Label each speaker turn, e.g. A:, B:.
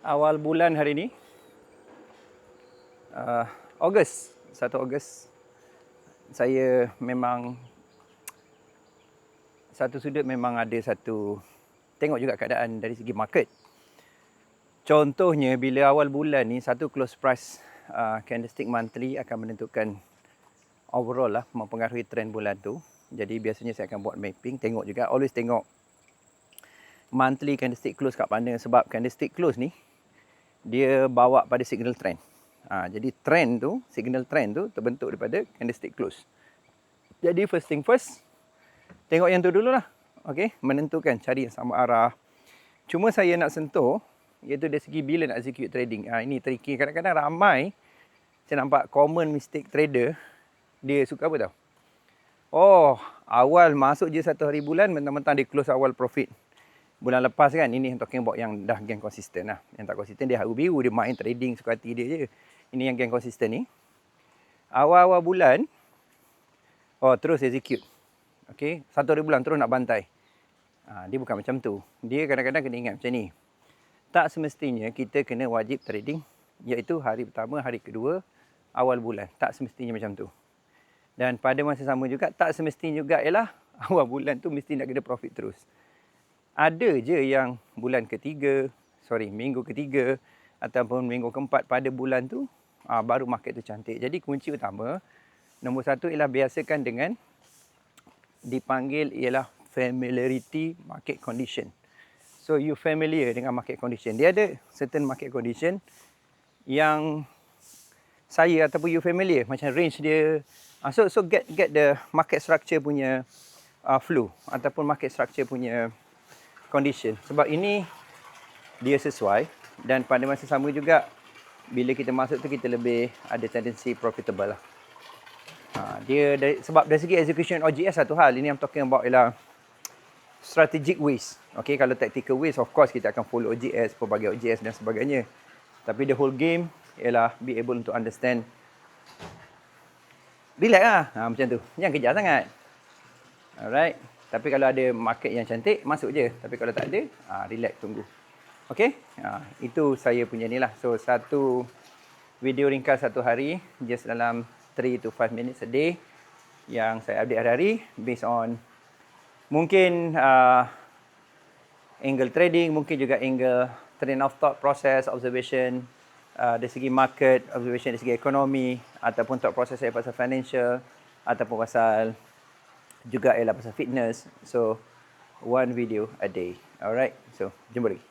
A: awal bulan hari ni, Ogos, 1 Ogos, saya memang satu sudut memang ada satu, tengok juga keadaan dari segi market. Contohnya bila awal bulan ni, satu close price candlestick monthly akan menentukan overall lah, mempengaruhi trend bulan tu. Jadi biasanya saya akan buat mapping, tengok juga, always tengok monthly candlestick close kat mana, sebab candlestick close ni dia bawa pada signal trend. Jadi trend tu, signal trend tu terbentuk daripada candlestick close. Jadi first thing first, tengok yang tu dululah. Okey, menentukan, cari yang sama arah. Cuma saya nak sentuh iaitu dari segi bila nak execute trading. Ini tricky. Kadang-kadang ramai saya nampak common mistake trader, dia suka apa tau? Oh, awal masuk je 1 hari bulan, mentang-mentang dia close awal profit. Bulan lepas kan, ini yang talking about yang dah geng konsisten lah. Yang tak konsisten dia haru biru, dia main trading suka hati dia je. Ini yang geng konsisten ni. Awal-awal bulan, terus execute. Okay, 1 hari bulan terus nak bantai. Dia bukan macam tu. Dia kadang-kadang kena ingat macam ni. Tak semestinya kita kena wajib trading, iaitu hari pertama, hari kedua, awal bulan. Tak semestinya macam tu. Dan pada masa sama juga, tak semestinya juga ialah awal bulan tu mesti nak kena profit terus. Ada je yang bulan minggu ketiga ataupun minggu keempat pada bulan tu, baru market tu cantik. Jadi kunci utama, nombor 1 ialah biasakan dengan dipanggil ialah familiarity market condition. So you familiar dengan market condition. Dia ada certain market condition yang saya ataupun you familiar, macam range dia. So get the market structure punya flow ataupun market structure punya condition. Sebab ini dia sesuai, dan pada masa sama juga bila kita masuk tu kita lebih ada tendency profitable lah. Sebab dari segi execution OGS satu hal. Ini I'm talking about ialah strategic ways. Okay, kalau tactical ways, of course kita akan follow OGS, pelbagai OGS dan sebagainya. Tapi the whole game ialah be able to understand. Relax lah, macam tu. Jangan kejar sangat. Alright. Tapi kalau ada market yang cantik, masuk je. Tapi kalau tak ada, relax, tunggu. Okay, itu saya punya ni lah. So, satu video ringkas satu hari, just dalam 3 to 5 minutes a day, yang saya update hari-hari, based on mungkin angle trading, mungkin juga angle train of thought process, observation, dari segi market, observation dari segi ekonomi, ataupun thought process saya pasal financial, ataupun pasal juga ialah pasal fitness. So, one video a day. Alright, so jumpa lagi.